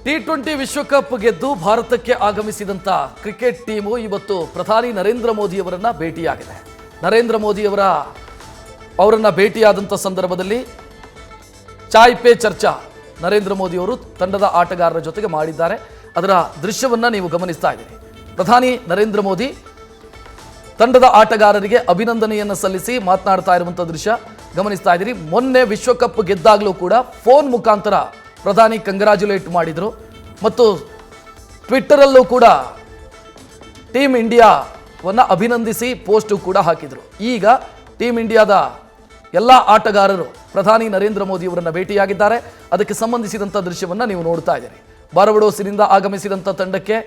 T20 ವಿಶ್ವಕಪ್ ಗೆದ್ದು ಭಾರತಕ್ಕೆ ಆಗಮಿಸಿದಂತ ಕ್ರಿಕೆಟ್ ಟೀಮು ಇವತ್ತು ಪ್ರಧಾನಿ ನರೇಂದ್ರ ಮೋದಿ ಅವರನ್ನ ಭೇಟಿಯಾಗಿದೆ. ನರೇಂದ್ರ ಮೋದಿ ಅವರನ್ನ ಭೇಟಿಯಾದಂಥ ಸಂದರ್ಭದಲ್ಲಿ ಚಾಯ್ ಪೇ ಚರ್ಚಾ ನರೇಂದ್ರ ಮೋದಿ ಅವರು ತಂಡದ ಆಟಗಾರರ ಜೊತೆಗೆ ಮಾಡಿದ್ದಾರೆ. ಅದರ ದೃಶ್ಯವನ್ನ ನೀವು ಗಮನಿಸ್ತಾ ಇದ್ದೀರಿ. ಪ್ರಧಾನಿ ನರೇಂದ್ರ ಮೋದಿ ತಂಡದ ಆಟಗಾರರಿಗೆ ಅಭಿನಂದನೆಯನ್ನು ಸಲ್ಲಿಸಿ ಮಾತನಾಡ್ತಾ ಇರುವಂಥ ದೃಶ್ಯ ಗಮನಿಸ್ತಾ ಇದ್ದೀರಿ. ಮೊನ್ನೆ ವಿಶ್ವಕಪ್ ಗೆದ್ದಾಗಲೂ ಕೂಡ ಫೋನ್ ಮುಖಾಂತರ ಪ್ರಧಾನಿ ಕಂಗ್ರಾಚ್ಯುಲೇಟ್ ಮಾಡಿದರು ಮತ್ತು ಟ್ವಿಟ್ಟರಲ್ಲೂ ಕೂಡ ಟೀಮ್ ಇಂಡಿಯಾವನ್ನು ಅಭಿನಂದಿಸಿ ಪೋಸ್ಟ್ ಕೂಡ ಹಾಕಿದರು. ಈಗ ಟೀಮ್ ಇಂಡಿಯಾದ ಎಲ್ಲ ಆಟಗಾರರು ಪ್ರಧಾನಿ ನರೇಂದ್ರ ಮೋದಿ ಅವರನ್ನು ಭೇಟಿಯಾಗಿದ್ದಾರೆ. ಅದಕ್ಕೆ ಸಂಬಂಧಿಸಿದಂಥ ದೃಶ್ಯವನ್ನು ನೀವು ನೋಡ್ತಾ ಇದ್ದೀರಿ. ಬಾರ್ಬಡೋಸಿನಿಂದ ಆಗಮಿಸಿದಂಥ ತಂಡಕ್ಕೆ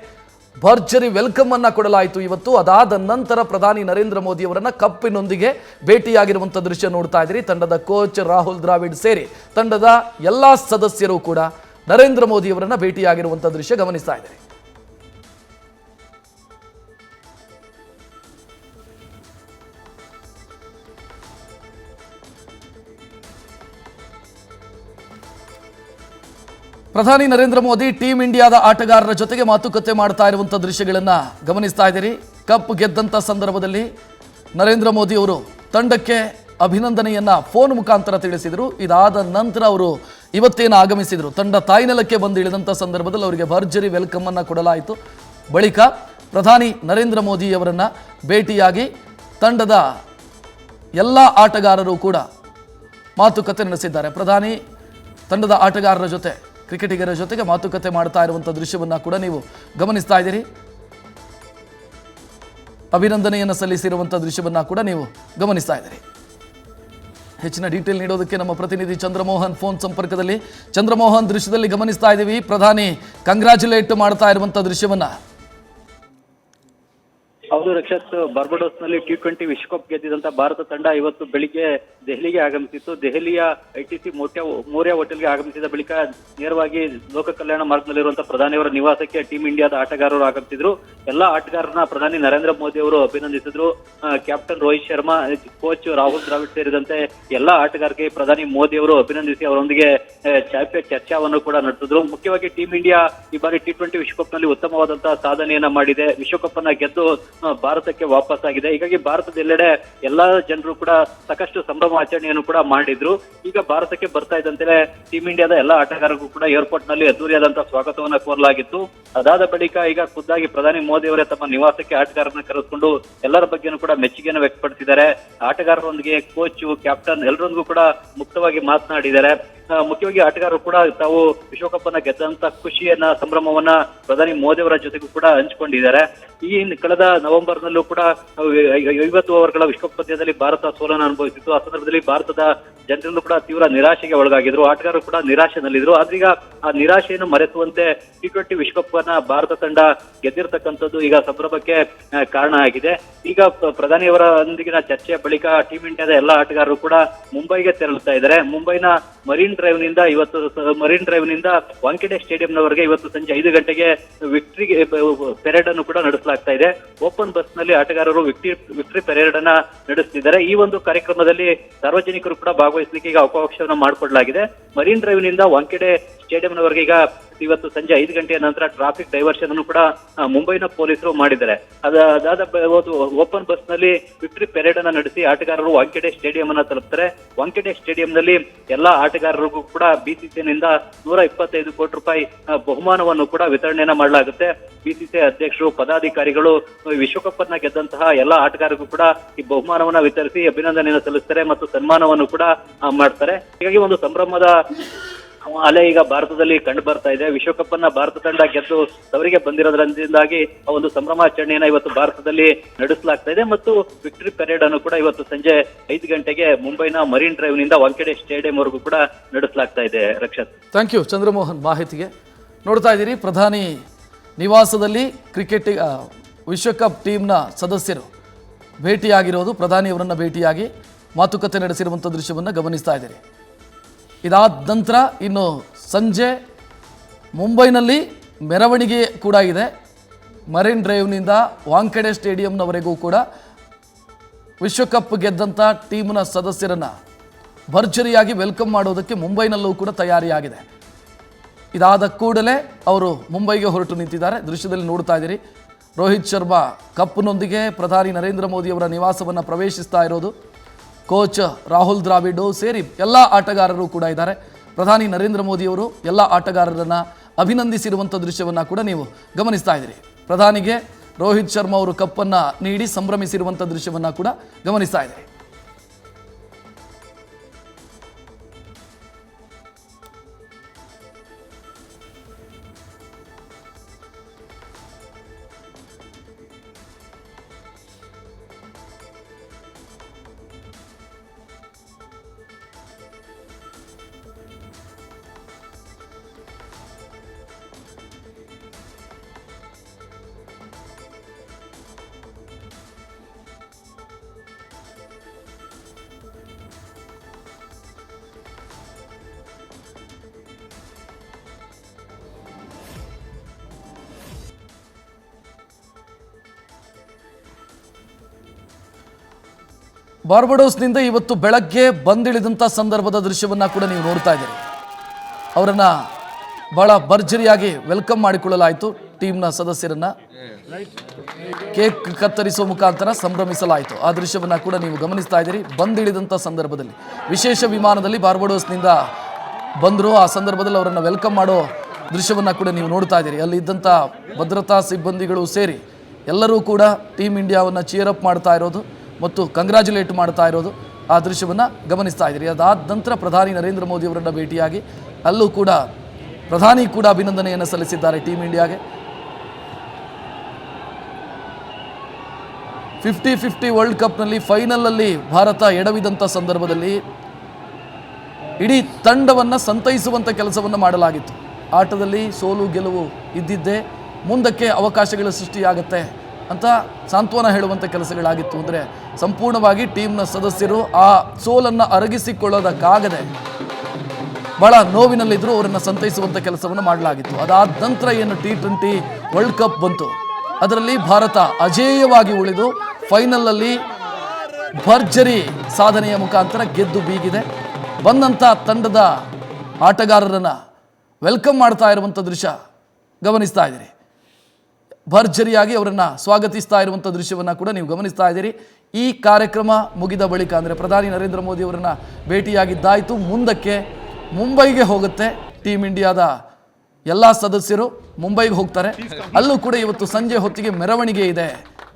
ಭರ್ಜರಿ ವೆಲ್ಕಮ್ ಅನ್ನ ಕೊಡಲಾಯಿತು ಇವತ್ತು. ಅದಾದ ನಂತರ ಪ್ರಧಾನಿ ನರೇಂದ್ರ ಮೋದಿ ಅವರನ್ನ ಕಪ್ಪಿನೊಂದಿಗೆ ಭೇಟಿಯಾಗಿರುವಂಥ ದೃಶ್ಯ ನೋಡ್ತಾ ಇದ್ದೀರಿ. ತಂಡದ ಕೋಚ್ ರಾಹುಲ್ ದ್ರಾವಿಡ್ ಸೇರಿ ತಂಡದ ಎಲ್ಲ ಸದಸ್ಯರು ಕೂಡ ನರೇಂದ್ರ ಮೋದಿ ಅವರನ್ನ ಭೇಟಿಯಾಗಿರುವಂಥ ದೃಶ್ಯ ಗಮನಿಸ್ತಾ ಇದ್ದೀರಿ. ಪ್ರಧಾನಿ ನರೇಂದ್ರ ಮೋದಿ ಟೀಮ್ ಇಂಡಿಯಾದ ಆಟಗಾರರ ಜೊತೆಗೆ ಮಾತುಕತೆ ಮಾಡ್ತಾ ಇರುವಂಥ ದೃಶ್ಯಗಳನ್ನು ಗಮನಿಸ್ತಾ ಇದ್ದೀರಿ. ಕಪ್ ಗೆದ್ದಂಥ ಸಂದರ್ಭದಲ್ಲಿ ನರೇಂದ್ರ ಮೋದಿ ಅವರು ತಂಡಕ್ಕೆ ಅಭಿನಂದನೆಯನ್ನ ಫೋನ್ ಮುಖಾಂತರ ತಿಳಿಸಿದರು. ಇದಾದ ನಂತರ ಅವರು ಇವತ್ತೇನು ಆಗಮಿಸಿದರು, ತಂಡ ತಾಯ್ನೆಲಕ್ಕೆ ಬಂದು ಇಳಿದಂಥ ಸಂದರ್ಭದಲ್ಲಿ ಅವರಿಗೆ ಭರ್ಜರಿ ವೆಲ್ಕಮ್ ಅನ್ನು ಕೊಡಲಾಯಿತು. ಬಳಿಕ ಪ್ರಧಾನಿ ನರೇಂದ್ರ ಮೋದಿ ಅವರನ್ನು ಭೇಟಿಯಾಗಿ ತಂಡದ ಎಲ್ಲ ಆಟಗಾರರು ಕೂಡ ಮಾತುಕತೆ ನಡೆಸಿದ್ದಾರೆ. ಪ್ರಧಾನಿ ತಂಡದ ಆಟಗಾರರ ಜೊತೆ ಕ್ರಿಕೆಟಿಗರ ಜೊತೆಗೆ ಮಾತುಕತೆ ಮಾಡ್ತಾ ಇರುವಂಥ ದೃಶ್ಯವನ್ನು ಕೂಡ ನೀವು ಗಮನಿಸ್ತಾ ಇದ್ದೀರಿ. ಅಭಿನಂದನೆಯನ್ನು ಸಲ್ಲಿಸಿರುವಂಥ ದೃಶ್ಯವನ್ನು ಕೂಡ ನೀವು ಗಮನಿಸ್ತಾ ಇದ್ದೀರಿ. ಹೆಚ್ಚಿನ ಡೀಟೇಲ್ ನೀಡೋದಕ್ಕೆ ನಮ್ಮ ಪ್ರತಿನಿಧಿ ಚಂದ್ರಮೋಹನ್ ಫೋನ್ ಸಂಪರ್ಕದಲ್ಲಿ. ಚಂದ್ರಮೋಹನ್, ದೃಶ್ಯದಲ್ಲಿ ಗಮನಿಸ್ತಾ ಇದ್ದೀವಿ ಪ್ರಧಾನಿ ಕಂಗ್ರಾಚ್ಯುಲೇಟ್ ಮಾಡ್ತಾ ಇರುವಂಥ ದೃಶ್ಯವನ್ನು. ಹೌದು ರಕ್ಷತ್, ಬಾರ್ಬಡೋಸ್ನಲ್ಲಿ ಟಿ20 ವಿಶ್ವಕಪ್ ಗೆದ್ದಿದಂತ ಭಾರತ ತಂಡ ಇವತ್ತು ಬೆಳಿಗ್ಗೆ ದೆಹಲಿಗೆ ಆಗಮಿಸಿತ್ತು. ದೆಹಲಿಯ ಐಟಿಸಿ ಮೋರ್ಯಾ ಹೋಟೆಲ್ಗೆ ಆಗಮಿಸಿದ ಬಳಿಕ ನೇರವಾಗಿ ಲೋಕ ಕಲ್ಯಾಣ ಮಾರ್ಗದಲ್ಲಿರುವಂತಹ ಪ್ರಧಾನಿಯವರ ನಿವಾಸಕ್ಕೆ ಟೀಮ್ ಇಂಡಿಯಾದ ಆಟಗಾರರು ಆಗಮಿಸಿದ್ರು. ಎಲ್ಲಾ ಆಟಗಾರರನ್ನ ಪ್ರಧಾನಿ ನರೇಂದ್ರ ಮೋದಿ ಅವರು ಅಭಿನಂದಿಸಿದ್ರು. ಕ್ಯಾಪ್ಟನ್ ರೋಹಿತ್ ಶರ್ಮಾ, ಕೋಚ್ ರಾಹುಲ್ ದ್ರಾವಿಡ್ ಸೇರಿದಂತೆ ಎಲ್ಲಾ ಆಟಗಾರರಿಗೆ ಪ್ರಧಾನಿ ಮೋದಿ ಅವರು ಅಭಿನಂದಿಸಿ ಅವರೊಂದಿಗೆ ಚಾಯ್ ಪೇ ಚರ್ಚಾವನ್ನು ಕೂಡ ನಡೆಸಿದ್ರು. ಮುಖ್ಯವಾಗಿ ಟೀಮ್ ಇಂಡಿಯಾ ಈ ಬಾರಿ ಟಿ20 ವಿಶ್ವಕಪ್ ನಲ್ಲಿ ಉತ್ತಮವಾದಂತಹ ಸಾಧನೆಯನ್ನ ಮಾಡಿದೆ. ವಿಶ್ವಕಪ್ ಅನ್ನ ಗೆದ್ದು ಭಾರತಕ್ಕೆ ವಾಪಸ್ ಆಗಿದೆ. ಹೀಗಾಗಿ ಭಾರತದೆಲ್ಲೆಡೆ ಎಲ್ಲಾ ಜನರು ಕೂಡ ಸಾಕಷ್ಟು ಸಂಭ್ರಮ ಆಚರಣೆಯನ್ನು ಕೂಡ ಮಾಡಿದ್ರು. ಈಗ ಭಾರತಕ್ಕೆ ಬರ್ತಾ ಇದ್ದಂತೆ ಟೀಮ್ ಇಂಡಿಯಾದ ಎಲ್ಲಾ ಆಟಗಾರರಿಗೂ ಕೂಡ ಏರ್ಪೋರ್ಟ್ ನಲ್ಲಿ ಅದ್ದೂರಿಯಾದಂತಹ ಸ್ವಾಗತವನ್ನ ಕೋರಲಾಗಿತ್ತು. ಅದಾದ ಬಳಿಕ ಈಗ ಖುದ್ದಾಗಿ ಪ್ರಧಾನಿ ಮೋದಿ ಅವರೇ ತಮ್ಮ ನಿವಾಸಕ್ಕೆ ಆಟಗಾರರನ್ನ ಕರೆದುಕೊಂಡು ಎಲ್ಲರ ಬಗ್ಗೆನೂ ಕೂಡ ಮೆಚ್ಚುಗೆಯನ್ನು ವ್ಯಕ್ತಪಡಿಸಿದ್ದಾರೆ. ಆಟಗಾರರೊಂದಿಗೆ ಕೋಚ್, ಕ್ಯಾಪ್ಟನ್ ಎಲ್ಲರೊಂದಿಗೂ ಕೂಡ ಮುಕ್ತವಾಗಿ ಮಾತನಾಡಿದ್ದಾರೆ. ಮುಖ್ಯವಾಗಿ ಆಟಗಾರರು ಕೂಡ ತಾವು ವಿಶ್ವಕಪ್ ಅನ್ನ ಗೆದ್ದಂತ ಖುಷಿಯನ್ನ, ಸಂಭ್ರಮವನ್ನ ಪ್ರಧಾನಿ ಮೋದಿ ಅವರ ಜೊತೆಗೂ ಕೂಡ ಹಂಚಿಕೊಂಡಿದ್ದಾರೆ. ಈ ಕಳೆದ ನವೆಂಬರ್ ನಲ್ಲೂ ಕೂಡ 50 ಓವರ್ಗಳ ವಿಶ್ವಕಪ್ ಪಂದ್ಯದಲ್ಲಿ ಭಾರತ ಸೋಲನ್ನು ಅನುಭವಿಸಿತ್ತು. ಆ ಸಂದರ್ಭದಲ್ಲಿ ಭಾರತದ ಜನರಲ್ಲೂ ಕೂಡ ತೀವ್ರ ನಿರಾಶೆಗೆ ಒಳಗಾಗಿದ್ರು. ಆಟಗಾರರು ಕೂಡ ನಿರಾಶೆನಲ್ಲಿದ್ರು. ಆದ್ರೀಗ ಆ ನಿರಾಶೆಯನ್ನು ಮರೆಸುವಂತೆ ಟಿ20 ವಿಶ್ವಕಪ್ ಅನ್ನ ಭಾರತ ತಂಡ ಗೆದ್ದಿರ್ತಕ್ಕಂಥದ್ದು ಈಗ ಸಂಭ್ರಮಕ್ಕೆ ಕಾರಣ ಆಗಿದೆ. ಈಗ ಪ್ರಧಾನಿಯವರೊಂದಿಗಿನ ಚರ್ಚೆಯ ಬಳಿಕ ಟೀಮ್ ಇಂಡಿಯಾದ ಎಲ್ಲಾ ಆಟಗಾರರು ಕೂಡ ಮುಂಬೈಗೆ ತೆರಳುತ್ತಾ ಇದ್ದಾರೆ. ಮುಂಬೈನ ಮರೀನ್ ಡ್ರೈವ್ ನಿಂದ ವಾಂಖೆಡೆ ಸ್ಟೇಡಿಯಂನವರೆಗೆ ಇವತ್ತು ಸಂಜೆ 5 ಗಂಟೆಗೆ ವಿಕ್ಟರಿ ಪೆರೇಡ್ ಅನ್ನು ಕೂಡ ನಡೆಸಲಾಗ್ತಾ ಇದೆ. ಓಪನ್ ಬಸ್ ನಲ್ಲಿ ಆಟಗಾರರು ವಿಕ್ಟರಿ ಪೆರೇಡ್ ಅನ್ನ ನಡೆಸುತ್ತಿದ್ದಾರೆ. ಈ ಒಂದು ಕಾರ್ಯಕ್ರಮದಲ್ಲಿ ಸಾರ್ವಜನಿಕರು ಕೂಡ ಭಾಗವಹಿಸಲಿಕ್ಕೆ ಈಗ ಅವಕಾಶವನ್ನು ಮಾಡಿಕೊಡಲಾಗಿದೆ. ಮರೀನ್ ಡ್ರೈವ್ ನಿಂದ ವಾಂಖೆಡೆ ಸ್ಟೇಡಿಯಂನವರೆಗೆ ಈಗ ಇವತ್ತು ಸಂಜೆ 5 ಗಂಟೆಯ ನಂತರ ಟ್ರಾಫಿಕ್ ಡೈವರ್ಷನ್ ಅನ್ನು ಕೂಡ ಮುಂಬೈನ ಪೊಲೀಸರು ಮಾಡಿದ್ದಾರೆ. ಅದಾದ ಓಪನ್ ಬಸ್ ನಲ್ಲಿ ವಿಕ್ಟರಿ ಪೆರೇಡ್ ಅನ್ನ ನಡೆಸಿ ಆಟಗಾರರು ವಾಂಖೆಡೆ ಸ್ಟೇಡಿಯಂ ಅನ್ನ ತಲುಪ್ತಾರೆ. ವಾಂಖೆಡೆ ಸ್ಟೇಡಿಯಂನಲ್ಲಿ ಎಲ್ಲಾ ಆಟಗಾರರಿಗೂ ಕೂಡ ಬಿಸಿಸಿಐನಿಂದ 125 ಕೋಟಿ ರೂಪಾಯಿ ಬಹುಮಾನವನ್ನು ಕೂಡ ವಿತರಣೆಯನ್ನ ಮಾಡಲಾಗುತ್ತೆ. ಬಿಸಿಸಿಐ ಅಧ್ಯಕ್ಷರು, ಪದಾಧಿಕಾರಿಗಳು ವಿಶ್ವಕಪ್ ಅನ್ನ ಗೆದ್ದಂತಹ ಎಲ್ಲಾ ಆಟಗಾರರಿಗೂ ಕೂಡ ಈ ಬಹುಮಾನವನ್ನ ವಿತರಿಸಿ ಅಭಿನಂದನೆಯನ್ನು ಸಲ್ಲಿಸ್ತಾರೆ ಮತ್ತು ಸನ್ಮಾನವನ್ನು ಕೂಡ ಮಾಡ್ತಾರೆ. ಹೀಗಾಗಿ ಒಂದು ಸಂಭ್ರಮದ ಅಲೆ ಈಗ ಭಾರತದಲ್ಲಿ ಕಂಡು ಬರ್ತಾ ಇದೆ. ವಿಶ್ವಕಪ್ ಅನ್ನ ಭಾರತ ತಂಡ ಗೆದ್ದು ಅವರಿಗೆ ಬಂದಿರೋದ್ರಿಂದಾಗಿ ಆ ಒಂದು ಸಂಭ್ರಮಾಚರಣೆಯನ್ನ ಇವತ್ತು ಭಾರತದಲ್ಲಿ ನಡೆಸಲಾಗ್ತಾ ಇದೆ ಮತ್ತು ವಿಕ್ಟರಿ ಪೆರೇಡ್ ಅನ್ನು ಕೂಡ ಇವತ್ತು ಸಂಜೆ 5 ಗಂಟೆಗೆ ಮುಂಬೈನ ಮರೀನ್ ಡ್ರೈವ್ ನಿಂದ ವಾಂಖೆಡೆ ಸ್ಟೇಡಿಯಂ ವರೆಗೂ ಕೂಡ ನಡೆಸಲಾಗ್ತಾ ಇದೆ. ರಕ್ಷತ್, ಥ್ಯಾಂಕ್ ಯು ಚಂದ್ರಮೋಹನ್ ಮಾಹಿತಿಗೆ. ನೋಡ್ತಾ ಇದ್ದೀರಿ, ಪ್ರಧಾನಿ ನಿವಾಸದಲ್ಲಿ ಕ್ರಿಕೆಟ್ ವಿಶ್ವಕಪ್ ಟೀಮ್ನ ಸದಸ್ಯರು ಭೇಟಿಯಾಗಿರೋದು, ಪ್ರಧಾನಿಯವರನ್ನು ಭೇಟಿಯಾಗಿ ಮಾತುಕತೆ ನಡೆಸಿರುವಂಥ ದೃಶ್ಯವನ್ನು ಗಮನಿಸ್ತಾ ಇದ್ದೀರಿ. ಇದಾದ ನಂತರ ಇನ್ನು ಸಂಜೆ ಮುಂಬೈನಲ್ಲಿ ಮೆರವಣಿಗೆ ಕೂಡ ಇದೆ. ಮರೀನ್ ಡ್ರೈವ್ನಿಂದ ವಾಂಖೆಡೆ ಸ್ಟೇಡಿಯಂನವರೆಗೂ ಕೂಡ ವಿಶ್ವಕಪ್ ಗೆದ್ದಂಥ ಟೀಮ್ನ ಸದಸ್ಯರನ್ನು ಭರ್ಜರಿಯಾಗಿ ವೆಲ್ಕಮ್ ಮಾಡೋದಕ್ಕೆ ಮುಂಬೈನಲ್ಲೂ ಕೂಡ ತಯಾರಿಯಾಗಿದೆ. ಇದಾದ ಕೂಡಲೇ ಅವರು ಮುಂಬೈಗೆ ಹೊರಟು ನಿಂತಿದ್ದಾರೆ. ದೃಶ್ಯದಲ್ಲಿ ನೋಡ್ತಾ ಇದ್ದೀರಿ, ರೋಹಿತ್ ಶರ್ಮಾ ಕಪ್ನೊಂದಿಗೆ ಪ್ರಧಾನಿ ನರೇಂದ್ರ ಮೋದಿಯವರ ನಿವಾಸವನ್ನು ಪ್ರವೇಶಿಸ್ತಾ ಇರೋದು. ಕೋಚ್ ರಾಹುಲ್ ದ್ರಾವಿಡ್ ಸೇರಿ ಎಲ್ಲ ಆಟಗಾರರು ಕೂಡ ಇದ್ದಾರೆ. ಪ್ರಧಾನಿ ನರೇಂದ್ರ ಮೋದಿಯವರು ಎಲ್ಲ ಆಟಗಾರರನ್ನು ಅಭಿನಂದಿಸಿರುವಂಥ ದೃಶ್ಯವನ್ನು ಕೂಡ ನೀವು ಗಮನಿಸ್ತಾ ಇದ್ದೀರಿ. ಪ್ರಧಾನಿಗೆ ರೋಹಿತ್ ಶರ್ಮಾ ಅವರು ಕಪ್ಪನ್ನು ನೀಡಿ ಸಂಭ್ರಮಿಸಿರುವಂಥ ದೃಶ್ಯವನ್ನು ಕೂಡ ಗಮನಿಸ್ತಾ ಇದ್ದೀರಿ. ಬಾರ್ಬಡೋಸ್ನಿಂದ ಇವತ್ತು ಬೆಳಗ್ಗೆ ಬಂದಿಳಿದಂಥ ಸಂದರ್ಭದ ದೃಶ್ಯವನ್ನು ಕೂಡ ನೀವು ನೋಡ್ತಾ ಇದ್ದೀರಿ. ಅವರನ್ನು ಬಹಳ ಭರ್ಜರಿಯಾಗಿ ವೆಲ್ಕಮ್ ಮಾಡಿಕೊಳ್ಳಲಾಯಿತು. ಟೀಮ್ನ ಸದಸ್ಯರನ್ನು ಕೇಕ್ ಕತ್ತರಿಸುವ ಮುಖಾಂತರ ಸಂಭ್ರಮಿಸಲಾಯಿತು. ಆ ದೃಶ್ಯವನ್ನು ಕೂಡ ನೀವು ಗಮನಿಸ್ತಾ ಇದ್ದೀರಿ. ಬಂದಿಳಿದಂಥ ಸಂದರ್ಭದಲ್ಲಿ ವಿಶೇಷ ವಿಮಾನದಲ್ಲಿ ಬಾರ್ಬಡೋಸ್ನಿಂದ ಬಂದರು. ಆ ಸಂದರ್ಭದಲ್ಲಿ ಅವರನ್ನು ವೆಲ್ಕಮ್ ಮಾಡೋ ದೃಶ್ಯವನ್ನು ಕೂಡ ನೀವು ನೋಡ್ತಾ ಇದ್ದೀರಿ. ಅಲ್ಲಿ ಇದ್ದಂಥ ಭದ್ರತಾ ಸಿಬ್ಬಂದಿಗಳು ಸೇರಿ ಎಲ್ಲರೂ ಕೂಡ ಟೀಮ್ ಇಂಡಿಯಾವನ್ನು ಚೀರಪ್ ಮಾಡ್ತಾ ಇರೋದು ಮತ್ತು ಕಂಗ್ರ್ಯಾಚುಲೇಟ್ ಮಾಡ್ತಾ ಇರೋದು ಆ ದೃಶ್ಯವನ್ನು ಗಮನಿಸ್ತಾ ಇದ್ದೀರಿ. ಅದಾದ ನಂತರ ಪ್ರಧಾನಿ ನರೇಂದ್ರ ಮೋದಿ ಅವರನ್ನು ಭೇಟಿಯಾಗಿ ಅಲ್ಲೂ ಕೂಡ ಪ್ರಧಾನಿ ಕೂಡ ಅಭಿನಂದನೆಯನ್ನು ಸಲ್ಲಿಸಿದ್ದಾರೆ ಟೀಮ್ ಇಂಡಿಯಾಗೆ. 50-50 ವರ್ಲ್ಡ್ ಕಪ್ನಲ್ಲಿ ಫೈನಲಲ್ಲಿ ಭಾರತ ಎಡವಿದಂಥ ಸಂದರ್ಭದಲ್ಲಿ ಇಡೀ ತಂಡವನ್ನು ಸಂತೈಸುವಂಥ ಕೆಲಸವನ್ನು ಮಾಡಲಾಗಿತ್ತು. ಆಟದಲ್ಲಿ ಸೋಲು ಗೆಲುವು ಇದ್ದಿದ್ದೇ, ಮುಂದಕ್ಕೆ ಅವಕಾಶಗಳ ಸೃಷ್ಟಿಯಾಗುತ್ತೆ ಅಂತ ಸಾಂತ್ವನ ಹೇಳುವಂಥ ಕೆಲಸಗಳಾಗಿತ್ತು. ಅಂದರೆ ಸಂಪೂರ್ಣವಾಗಿ ಟೀಮ್ನ ಸದಸ್ಯರು ಆ ಸೋಲನ್ನು ಅರಗಿಸಿಕೊಳ್ಳೋದಕ್ಕಾಗದೆ ಭಾಳ ನೋವಿನಲ್ಲಿದ್ದರೂ ಅವರನ್ನು ಸಂತೈಸುವಂಥ ಕೆಲಸವನ್ನು ಮಾಡಲಾಗಿತ್ತು. ಅದಾದ ನಂತರ ಏನು T20 ವರ್ಲ್ಡ್ ಕಪ್ ಬಂತು, ಅದರಲ್ಲಿ ಭಾರತ ಅಜೇಯವಾಗಿ ಉಳಿದು ಫೈನಲಲ್ಲಿ ಭರ್ಜರಿ ಸಾಧನೆಯ ಮುಖಾಂತರ ಗೆದ್ದು ಬೀಗಿದೆ. ಬಂದಂಥ ತಂಡದ ಆಟಗಾರರನ್ನು ವೆಲ್ಕಮ್ ಮಾಡ್ತಾ ಇರುವಂಥ ದೃಶ್ಯ ಗಮನಿಸ್ತಾ ಇದ್ದೀರಿ. ಭರ್ಜರಿಯಾಗಿ ಅವರನ್ನು ಸ್ವಾಗತಿಸ್ತಾ ಇರುವಂಥ ದೃಶ್ಯವನ್ನು ಕೂಡ ನೀವು ಗಮನಿಸ್ತಾ ಇದ್ದೀರಿ. ಈ ಕಾರ್ಯಕ್ರಮ ಮುಗಿದ ಬಳಿಕ ಅಂದರೆ ಪ್ರಧಾನಿ ನರೇಂದ್ರ ಮೋದಿ ಅವರನ್ನು ಭೇಟಿಯಾಗಿದ್ದಾಯಿತು. ಮುಂದಕ್ಕೆ ಮುಂಬೈಗೆ ಹೋಗುತ್ತೆ ಟೀಮ್ ಇಂಡಿಯಾದ ಎಲ್ಲ ಸದಸ್ಯರು ಮುಂಬೈಗೆ ಹೋಗ್ತಾರೆ. ಅಲ್ಲೂ ಕೂಡ ಇವತ್ತು ಸಂಜೆ ಹೊತ್ತಿಗೆ ಮೆರವಣಿಗೆ ಇದೆ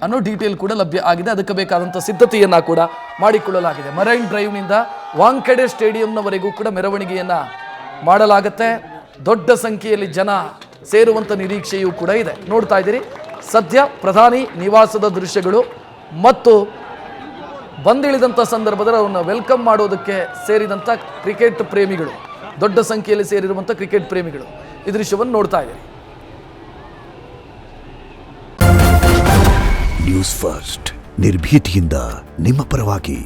ಅನ್ನೋ ಡೀಟೇಲ್ ಕೂಡ ಲಭ್ಯ ಆಗಿದೆ. ಅದಕ್ಕೆ ಬೇಕಾದಂಥ ಸಿದ್ಧತೆಯನ್ನು ಕೂಡ ಮಾಡಿಕೊಳ್ಳಲಾಗಿದೆ. ಮರೈನ್ ಡ್ರೈವ್ನಿಂದ ವಾಂಖೆಡೆ ಸ್ಟೇಡಿಯಂನವರೆಗೂ ಕೂಡ ಮೆರವಣಿಗೆಯನ್ನು ಮಾಡಲಾಗುತ್ತೆ. ದೊಡ್ಡ ಸಂಖ್ಯೆಯಲ್ಲಿ ಜನ ಸೇರುವಂಥ ನಿರೀಕ್ಷೆಯೂ ಕೂಡ ಇದೆ. ನೋಡ್ತಾ ಇದ್ದೀರಿ, ಸದ್ಯ ಪ್ರಧಾನಿ ನಿವಾಸದ ದೃಶ್ಯಗಳು ಮತ್ತು ಬಂದಿಳಿದಂಥ ಸಂದರ್ಭದಲ್ಲಿ ಅವನ್ನ ವೆಲ್ಕಮ್ ಮಾಡೋದಕ್ಕೆ ಸೇರಿದಂಥ ಕ್ರಿಕೆಟ್ ಪ್ರೇಮಿಗಳು, ದೊಡ್ಡ ಸಂಖ್ಯೆಯಲ್ಲಿ ಸೇರಿರುವಂಥ ಕ್ರಿಕೆಟ್ ಪ್ರೇಮಿಗಳು ಈ ದೃಶ್ಯವನ್ನು ನೋಡ್ತಾ ಇದ್ದೀರಿ. ನ್ಯೂಸ್ ಫಸ್ಟ್ ನಿರ್ಭೀತಿಯಿಂದ ನಿಮ್ಮ ಪರವಾಗಿ.